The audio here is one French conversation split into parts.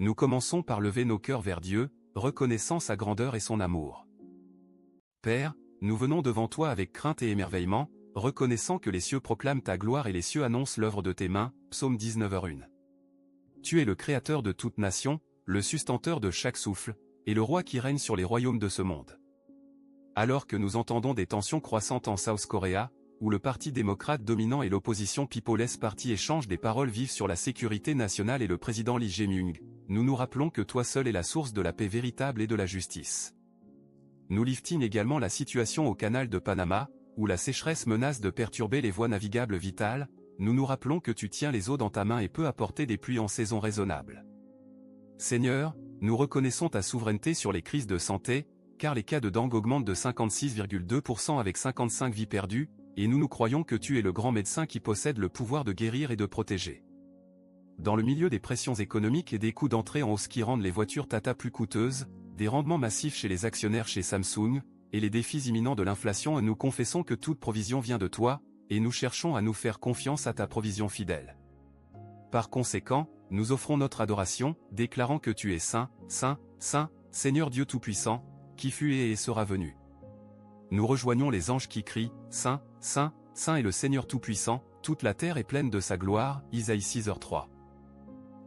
nous commençons par lever nos cœurs vers Dieu, reconnaissant sa grandeur et son amour. Père, nous venons devant toi avec crainte et émerveillement, reconnaissant que les cieux proclament ta gloire et les cieux annoncent l'œuvre de tes mains, psaume 19h1. Tu es le créateur de toute nation, le sustenteur de chaque souffle, et le roi qui règne sur les royaumes de ce monde. Alors que nous entendons des tensions croissantes en South Korea, où le parti démocrate dominant et l'opposition People's Party échangent des paroles vives sur la sécurité nationale et le président Lee Jae-myung, nous nous rappelons que toi seul es la source de la paix véritable et de la justice. Nous liftons également la situation au canal de Panama, où la sécheresse menace de perturber les voies navigables vitales, nous nous rappelons que tu tiens les eaux dans ta main et peux apporter des pluies en saison raisonnable. Seigneur, nous reconnaissons ta souveraineté sur les crises de santé, car les cas de dengue augmentent de 56,2% avec 55 vies perdues, et nous croyons que tu es le grand médecin qui possède le pouvoir de guérir et de protéger. Dans le milieu des pressions économiques et des coûts d'entrée en hausse qui rendent les voitures Tata plus coûteuses, des rendements massifs chez les actionnaires chez Samsung, et les défis imminents de l'inflation, nous confessons que toute provision vient de toi, et nous cherchons à nous faire confiance à ta provision fidèle. Par conséquent, nous offrons notre adoration, déclarant que tu es saint, saint, saint, Seigneur Dieu Tout-Puissant, qui fut et sera venu. Nous rejoignons les anges qui crient, Saint, Saint, Saint est le Seigneur Tout-Puissant, toute la terre est pleine de sa gloire, Isaïe 6h3.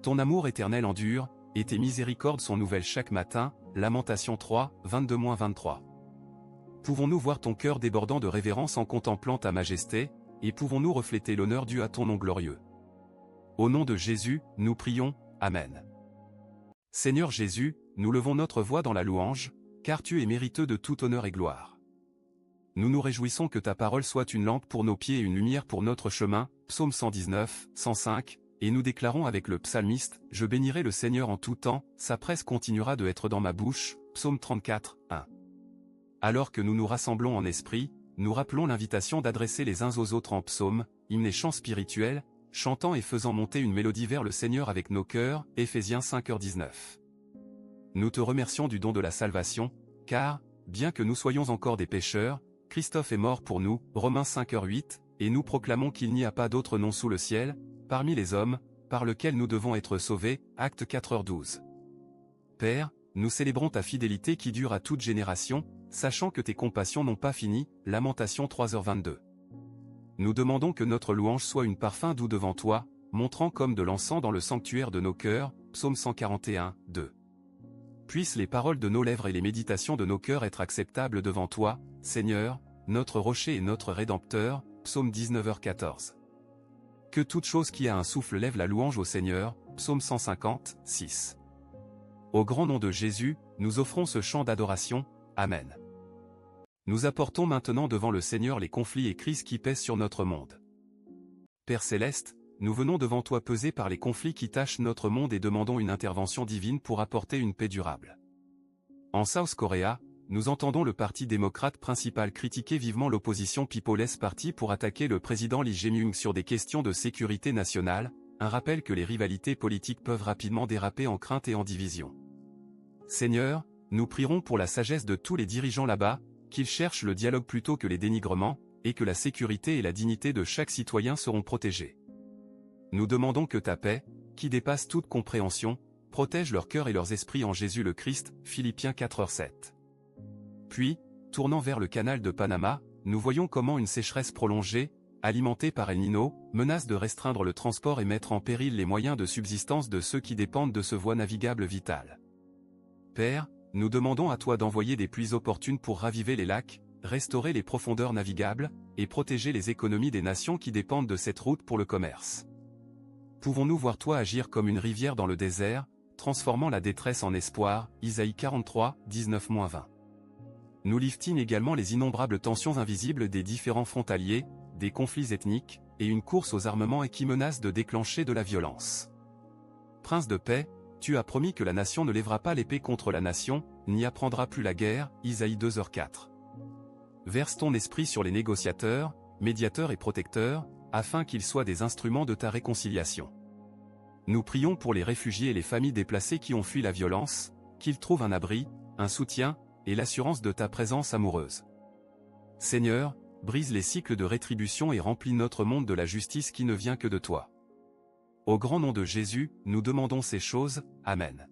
Ton amour éternel endure, et tes miséricordes sont nouvelles chaque matin, Lamentation 3, 22-23. Pouvons-nous voir ton cœur débordant de révérence en contemplant ta majesté, et pouvons-nous refléter l'honneur dû à ton nom glorieux. Au nom de Jésus, nous prions, Amen. Seigneur Jésus, nous levons notre voix dans la louange, car tu es mériteux de tout honneur et gloire. Nous nous réjouissons que ta parole soit une lampe pour nos pieds et une lumière pour notre chemin, psaume 119, 105, et nous déclarons avec le psalmiste, je bénirai le Seigneur en tout temps, sa presse continuera de être dans ma bouche, psaume 34, 1. Alors que nous nous rassemblons en esprit, nous rappelons l'invitation d'adresser les uns aux autres en psaumes, hymnes et chants spirituels, chantant et faisant monter une mélodie vers le Seigneur avec nos cœurs, Éphésiens 5h19. Nous te remercions du don de la salvation, car, bien que nous soyons encore des pécheurs, Christophe est mort pour nous, Romains 5h8, et nous proclamons qu'il n'y a pas d'autre nom sous le ciel, parmi les hommes, par lequel nous devons être sauvés, Actes 4h12. Père, nous célébrons ta fidélité qui dure à toute génération, sachant que tes compassions n'ont pas fini, Lamentation 3h22. Nous demandons que notre louange soit une parfum doux devant toi, montrant comme de l'encens dans le sanctuaire de nos cœurs, psaume 141, 2. Puissent les paroles de nos lèvres et les méditations de nos cœurs être acceptables devant toi, Seigneur, notre rocher et notre rédempteur, psaume 19h14. Que toute chose qui a un souffle lève la louange au Seigneur, psaume 150, 6. Au grand nom de Jésus, nous offrons ce chant d'adoration, Amen. Nous apportons maintenant devant le Seigneur les conflits et crises qui pèsent sur notre monde. Père Céleste, nous venons devant toi pesés par les conflits qui tachent notre monde et demandons une intervention divine pour apporter une paix durable. En South Korea, nous entendons le parti démocrate principal critiquer vivement l'opposition People's Party pour attaquer le président Lee Jae-myung sur des questions de sécurité nationale, un rappel que les rivalités politiques peuvent rapidement déraper en crainte et en division. Seigneur, nous prierons pour la sagesse de tous les dirigeants là-bas, qu'ils cherchent le dialogue plutôt que les dénigrements, et que la sécurité et la dignité de chaque citoyen seront protégées. Nous demandons que ta paix, qui dépasse toute compréhension, protège leur cœur et leurs esprits en Jésus le Christ, Philippiens 4h7. Puis, tournant vers le canal de Panama, nous voyons comment une sécheresse prolongée, alimentée par El Niño, menace de restreindre le transport et mettre en péril les moyens de subsistance de ceux qui dépendent de ce voie navigable vitale. Père, nous demandons à toi d'envoyer des pluies opportunes pour raviver les lacs, restaurer les profondeurs navigables, et protéger les économies des nations qui dépendent de cette route pour le commerce. Pouvons-nous voir toi agir comme une rivière dans le désert, transformant la détresse en espoir, Isaïe 43, 19-20. Nous liftons également les innombrables tensions invisibles des différents frontaliers, des conflits ethniques, et une course aux armements et qui menacent de déclencher de la violence. Prince de paix, tu as promis que la nation ne lèvera pas l'épée contre la nation, n'y apprendra plus la guerre, Isaïe 2h4. Verse ton esprit sur les négociateurs, médiateurs et protecteurs, afin qu'ils soient des instruments de ta réconciliation. Nous prions pour les réfugiés et les familles déplacées qui ont fui la violence, qu'ils trouvent un abri, un soutien, et l'assurance de ta présence amoureuse. Seigneur, brise les cycles de rétribution et remplis notre monde de la justice qui ne vient que de toi. Au grand nom de Jésus, nous demandons ces choses, Amen.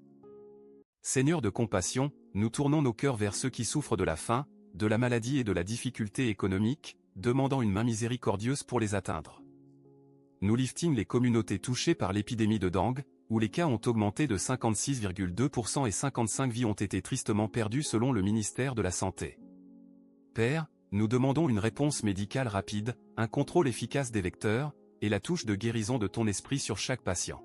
Seigneur de compassion, nous tournons nos cœurs vers ceux qui souffrent de la faim, de la maladie et de la difficulté économique, demandant une main miséricordieuse pour les atteindre. Nous lifting les communautés touchées par l'épidémie de dengue, où les cas ont augmenté de 56,2% et 55 vies ont été tristement perdues selon le ministère de la Santé. Père, nous demandons une réponse médicale rapide, un contrôle efficace des vecteurs, et la touche de guérison de ton esprit sur chaque patient.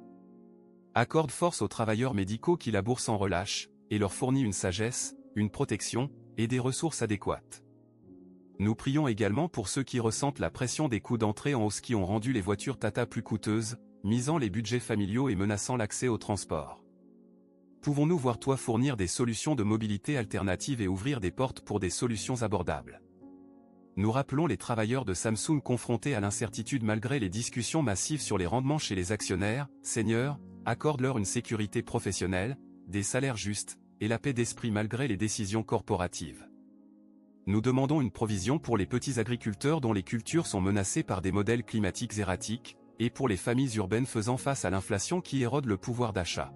Accorde force aux travailleurs médicaux qui labourent sans relâche, et leur fournit une sagesse, une protection, et des ressources adéquates. Nous prions également pour ceux qui ressentent la pression des coûts d'entrée en hausse qui ont rendu les voitures Tata plus coûteuses, misant les budgets familiaux et menaçant l'accès au transport. Pouvons-nous voir toi fournir des solutions de mobilité alternatives et ouvrir des portes pour des solutions abordables? Nous rappelons les travailleurs de Samsung confrontés à l'incertitude malgré les discussions massives sur les rendements chez les actionnaires. Seigneur, accorde-leur une sécurité professionnelle, des salaires justes, et la paix d'esprit malgré les décisions corporatives. Nous demandons une provision pour les petits agriculteurs dont les cultures sont menacées par des modèles climatiques erratiques, et pour les familles urbaines faisant face à l'inflation qui érode le pouvoir d'achat.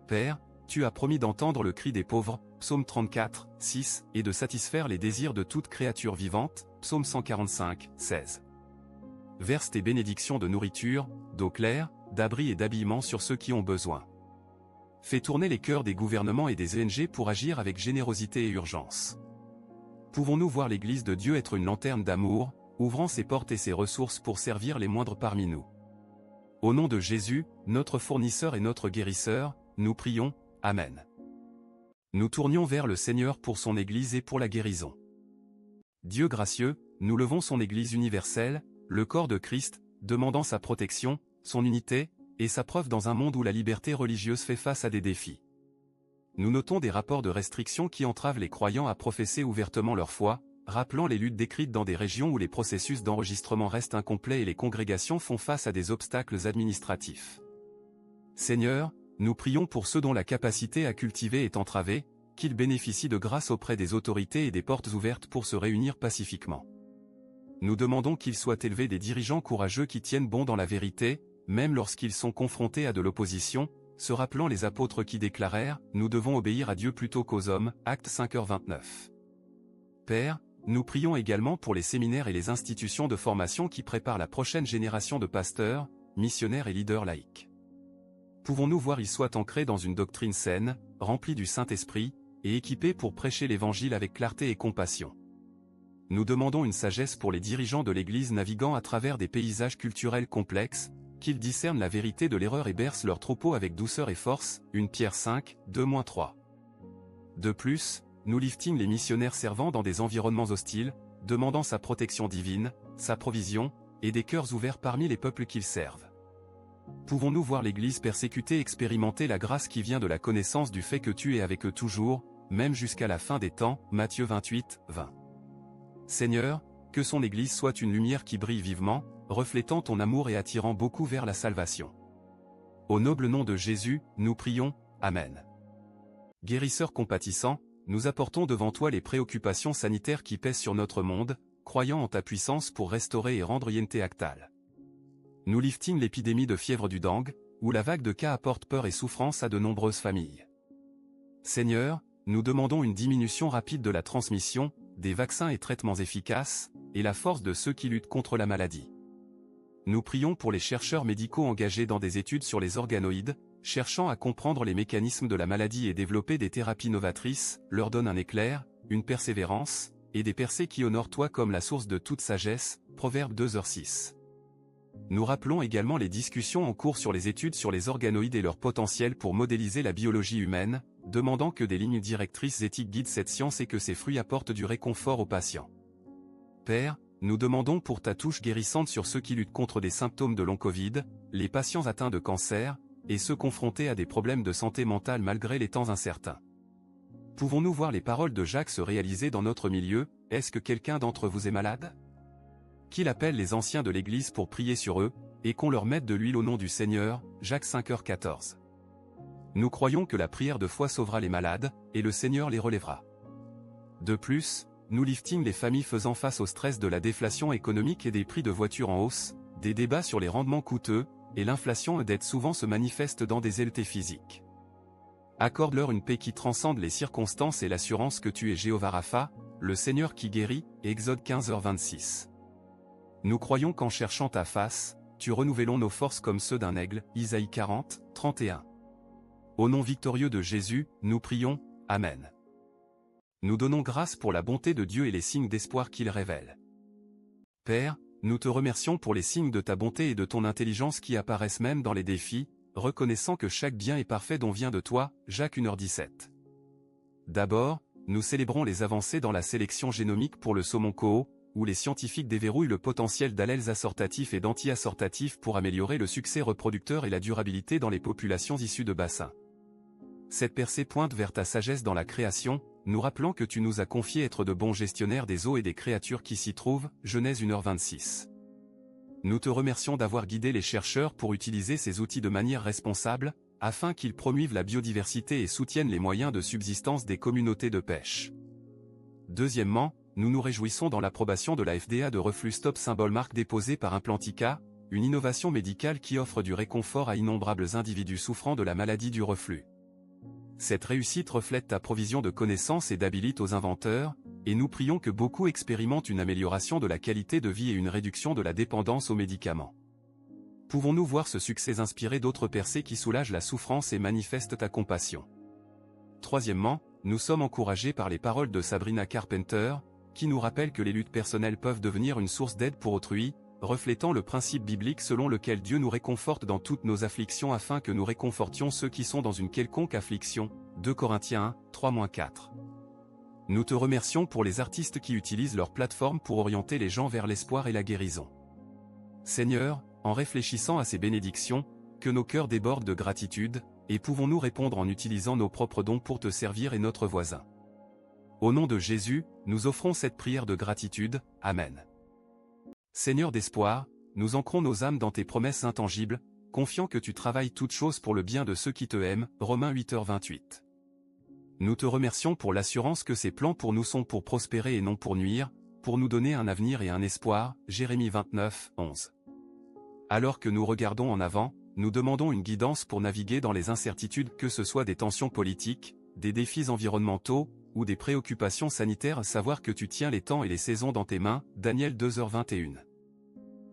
Père, tu as promis d'entendre le cri des pauvres, Psaume 34, 6, et de satisfaire les désirs de toute créature vivante, Psaume 145, 16. Verse tes bénédictions de nourriture, d'eau claire, d'abri et d'habillement sur ceux qui ont besoin. Fais tourner les cœurs des gouvernements et des ONG pour agir avec générosité et urgence. Pouvons-nous voir l'Église de Dieu être une lanterne d'amour, ouvrant ses portes et ses ressources pour servir les moindres parmi nous? Au nom de Jésus, notre fournisseur et notre guérisseur, nous prions, Amen. Nous tournions vers le Seigneur pour son Église et pour la guérison. Dieu gracieux, nous levons son Église universelle, le corps de Christ, demandant sa protection, son unité, et sa preuve dans un monde où la liberté religieuse fait face à des défis. Nous notons des rapports de restrictions qui entravent les croyants à professer ouvertement leur foi, rappelant les luttes décrites dans des régions où les processus d'enregistrement restent incomplets et les congrégations font face à des obstacles administratifs. Seigneur, nous prions pour ceux dont la capacité à cultiver est entravée, qu'ils bénéficient de grâce auprès des autorités et des portes ouvertes pour se réunir pacifiquement. Nous demandons qu'il soit élevé des dirigeants courageux qui tiennent bon dans la vérité, même lorsqu'ils sont confrontés à de l'opposition, se rappelant les apôtres qui déclarèrent « Nous devons obéir à Dieu plutôt qu'aux hommes » Actes 5h29. Père, nous prions également pour les séminaires et les institutions de formation qui préparent la prochaine génération de pasteurs, missionnaires et leaders laïcs. Pouvons-nous voir ils soient ancrés dans une doctrine saine, remplie du Saint-Esprit, et équipés pour prêcher l'Évangile avec clarté et compassion. Nous demandons une sagesse pour les dirigeants de l'Église naviguant à travers des paysages culturels complexes, qu'ils discernent la vérité de l'erreur et bercent leur troupeau avec douceur et force, 1 Pierre 5, 2-3. De plus, nous lifting les missionnaires servant dans des environnements hostiles, demandant sa protection divine, sa provision, et des cœurs ouverts parmi les peuples qu'ils servent. Pouvons-nous voir l'Église persécutée expérimenter la grâce qui vient de la connaissance du fait que tu es avec eux toujours, même jusqu'à la fin des temps, Matthieu 28, 20. Seigneur, que son Église soit une lumière qui brille vivement, reflétant ton amour et attirant beaucoup vers la salvation. Au noble nom de Jésus, nous prions, Amen. Guérisseur compatissant, nous apportons devant toi les préoccupations sanitaires qui pèsent sur notre monde, croyant en ta puissance pour restaurer et rendre Yente Actal. Nous lifting l'épidémie de fièvre du dengue, où la vague de cas apporte peur et souffrance à de nombreuses familles. Seigneur, nous demandons une diminution rapide de la transmission, des vaccins et traitements efficaces, et la force de ceux qui luttent contre la maladie. Nous prions pour les chercheurs médicaux engagés dans des études sur les organoïdes, cherchant à comprendre les mécanismes de la maladie et développer des thérapies novatrices, leur donne un éclair, une persévérance, et des percées qui honorent toi comme la source de toute sagesse, Proverbe 2h6. Nous rappelons également les discussions en cours sur les études sur les organoïdes et leur potentiel pour modéliser la biologie humaine, demandant que des lignes directrices éthiques guident cette science et que ses fruits apportent du réconfort aux patients. Père, nous demandons pour ta touche guérissante sur ceux qui luttent contre des symptômes de long Covid, les patients atteints de cancer, et ceux confrontés à des problèmes de santé mentale malgré les temps incertains. Pouvons-nous voir les paroles de Jacques se réaliser dans notre milieu? Est-ce que quelqu'un d'entre vous est malade? Qu'il appelle les anciens de l'Église pour prier sur eux, et qu'on leur mette de l'huile au nom du Seigneur, Jacques 5h14. Nous croyons que la prière de foi sauvera les malades, et le Seigneur les relèvera. De plus, nous lifting les familles faisant face au stress de la déflation économique et des prix de voitures en hausse, des débats sur les rendements coûteux, et l'inflation d'aide souvent se manifeste dans des élevés physiques. Accorde-leur une paix qui transcende les circonstances et l'assurance que tu es Jéhovah Rapha, le Seigneur qui guérit, Exode 15h26. Nous croyons qu'en cherchant ta face, tu renouvelons nos forces comme ceux d'un aigle, Isaïe 40, 31. Au nom victorieux de Jésus, nous prions, Amen. Nous donnons grâce pour la bonté de Dieu et les signes d'espoir qu'il révèle. Père, nous te remercions pour les signes de ta bonté et de ton intelligence qui apparaissent même dans les défis, reconnaissant que chaque bien est parfait dont vient de toi, Jacques 1h17. D'abord, nous célébrons les avancées dans la sélection génomique pour le saumon Coho, où les scientifiques déverrouillent le potentiel d'allèles assortatifs et d'anti-assortatifs pour améliorer le succès reproducteur et la durabilité dans les populations issues de bassins. Cette percée pointe vers ta sagesse dans la création, nous rappelant que tu nous as confié être de bons gestionnaires des eaux et des créatures qui s'y trouvent, Genèse 1h26. Nous te remercions d'avoir guidé les chercheurs pour utiliser ces outils de manière responsable, afin qu'ils promuivent la biodiversité et soutiennent les moyens de subsistance des communautés de pêche. Deuxièmement, nous nous réjouissons dans l'approbation de la FDA de Reflux Stop symbole marque déposée par Implantica, une innovation médicale qui offre du réconfort à innombrables individus souffrant de la maladie du reflux. Cette réussite reflète ta provision de connaissances et d'habilité aux inventeurs, et nous prions que beaucoup expérimentent une amélioration de la qualité de vie et une réduction de la dépendance aux médicaments. Pouvons-nous voir ce succès inspirer d'autres percées qui soulagent la souffrance et manifestent ta compassion? Troisièmement, nous sommes encouragés par les paroles de Sabrina Carpenter, qui nous rappelle que les luttes personnelles peuvent devenir une source d'aide pour autrui, reflétant le principe biblique selon lequel Dieu nous réconforte dans toutes nos afflictions afin que nous réconfortions ceux qui sont dans une quelconque affliction, 2 Corinthiens 1, 3-4. Nous te remercions pour les artistes qui utilisent leur plateforme pour orienter les gens vers l'espoir et la guérison. Seigneur, en réfléchissant à ces bénédictions, que nos cœurs débordent de gratitude, et pouvons-nous répondre en utilisant nos propres dons pour te servir et notre voisin. Au nom de Jésus, nous offrons cette prière de gratitude, Amen. Seigneur d'espoir, nous ancrons nos âmes dans tes promesses intangibles, confiant que tu travailles toutes choses pour le bien de ceux qui te aiment, Romains 8h28. Nous te remercions pour l'assurance que ces plans pour nous sont pour prospérer et non pour nuire, pour nous donner un avenir et un espoir, Jérémie 29, 11. Alors que nous regardons en avant, nous demandons une guidance pour naviguer dans les incertitudes, que ce soit des tensions politiques, des défis environnementaux, ou des préoccupations sanitaires, savoir que tu tiens les temps et les saisons dans tes mains, Daniel 2h21.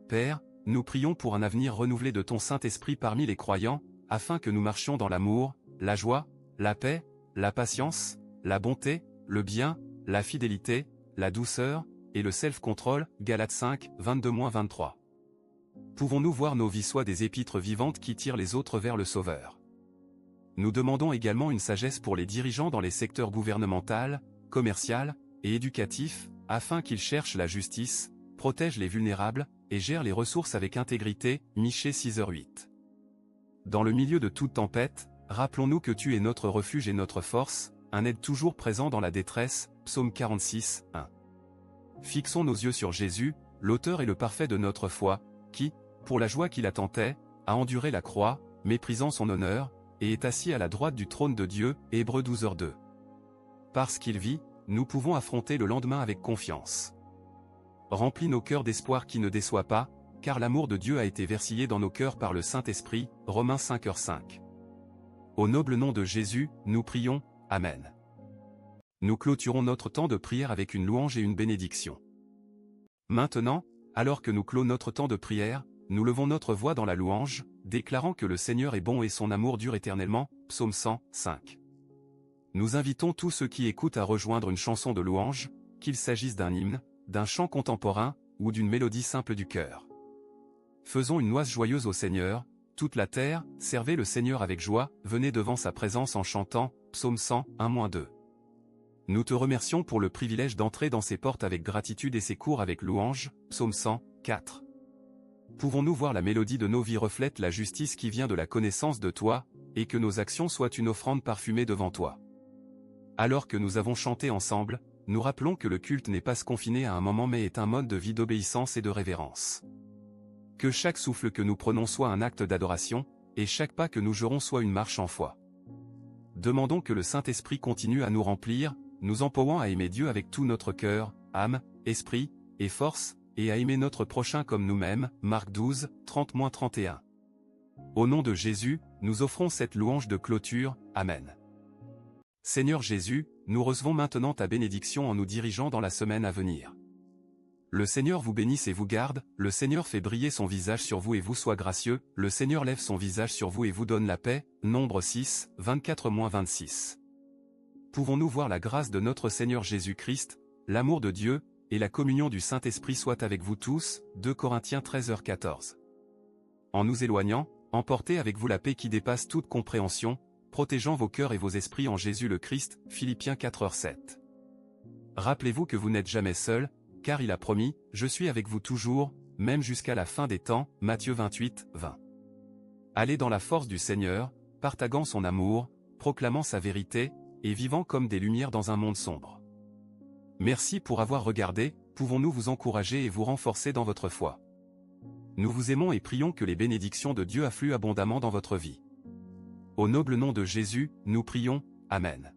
Père, nous prions pour un avenir renouvelé de ton Saint-Esprit parmi les croyants, afin que nous marchions dans l'amour, la joie, la paix, la patience, la bonté, le bien, la fidélité, la douceur, et le self-control, Galates 5, 22-23. Pouvons-nous voir nos vies soit des épîtres vivantes qui tirent les autres vers le Sauveur? Nous demandons également une sagesse pour les dirigeants dans les secteurs gouvernemental, commercial et éducatif, afin qu'ils cherchent la justice, protègent les vulnérables, et gèrent les ressources avec intégrité, Michée 6h08. Dans le milieu de toute tempête, rappelons-nous que tu es notre refuge et notre force, un aide toujours présent dans la détresse, Psaume 46, 1. Fixons nos yeux sur Jésus, l'auteur et le parfait de notre foi, qui, pour la joie qui l'attendait, a enduré la croix, méprisant son honneur, et est assis à la droite du trône de Dieu, Hébreux 12h2. Parce qu'il vit, nous pouvons affronter le lendemain avec confiance. Remplis nos cœurs d'espoir qui ne déçoit pas, car l'amour de Dieu a été versé dans nos cœurs par le Saint-Esprit, Romains 5h5. Au noble nom de Jésus, nous prions, Amen. Nous clôturons notre temps de prière avec une louange et une bénédiction. Maintenant, alors que nous clôt notre temps de prière, nous levons notre voix dans la louange, déclarant que le Seigneur est bon et son amour dure éternellement, Psaume 100, 5. Nous invitons tous ceux qui écoutent à rejoindre une chanson de louange, qu'il s'agisse d'un hymne, d'un chant contemporain, ou d'une mélodie simple du cœur. Faisons une noce joyeuse au Seigneur, toute la terre, servez le Seigneur avec joie, venez devant sa présence en chantant, Psaume 100, 1-2. Nous te remercions pour le privilège d'entrer dans ses portes avec gratitude et ses cours avec louange, Psaume 100, 4. Pouvons-nous voir la mélodie de nos vies reflète la justice qui vient de la connaissance de toi, et que nos actions soient une offrande parfumée devant toi. Alors que nous avons chanté ensemble, nous rappelons que le culte n'est pas confiné à un moment mais est un mode de vie d'obéissance et de révérence. Que chaque souffle que nous prenons soit un acte d'adoration, et chaque pas que nous jouerons soit une marche en foi. Demandons que le Saint-Esprit continue à nous remplir, nous empourant à aimer Dieu avec tout notre cœur, âme, esprit, et force, et à aimer notre prochain comme nous-mêmes, Marc 12, 30-31. Au nom de Jésus, nous offrons cette louange de clôture. Amen. Seigneur Jésus, nous recevons maintenant ta bénédiction en nous dirigeant dans la semaine à venir. Le Seigneur vous bénisse et vous garde, le Seigneur fait briller son visage sur vous et vous soit gracieux, le Seigneur lève son visage sur vous et vous donne la paix. Nombre 6, 24-26. Pouvons-nous voir la grâce de notre Seigneur Jésus-Christ, l'amour de Dieu, et la communion du Saint-Esprit soit avec vous tous. 2 Corinthiens 13h14. En nous éloignant, emportez avec vous la paix qui dépasse toute compréhension, protégeant vos cœurs et vos esprits en Jésus le Christ. Philippiens 4h7. Rappelez-vous que vous n'êtes jamais seul, car il a promis, « Je suis avec vous toujours, même jusqu'à la fin des temps » Matthieu 28, 20. Allez dans la force du Seigneur, partageant son amour, proclamant sa vérité, et vivant comme des lumières dans un monde sombre. Merci pour avoir regardé, pouvons-nous vous encourager et vous renforcer dans votre foi. Nous vous aimons et prions que les bénédictions de Dieu affluent abondamment dans votre vie. Au noble nom de Jésus, nous prions, Amen.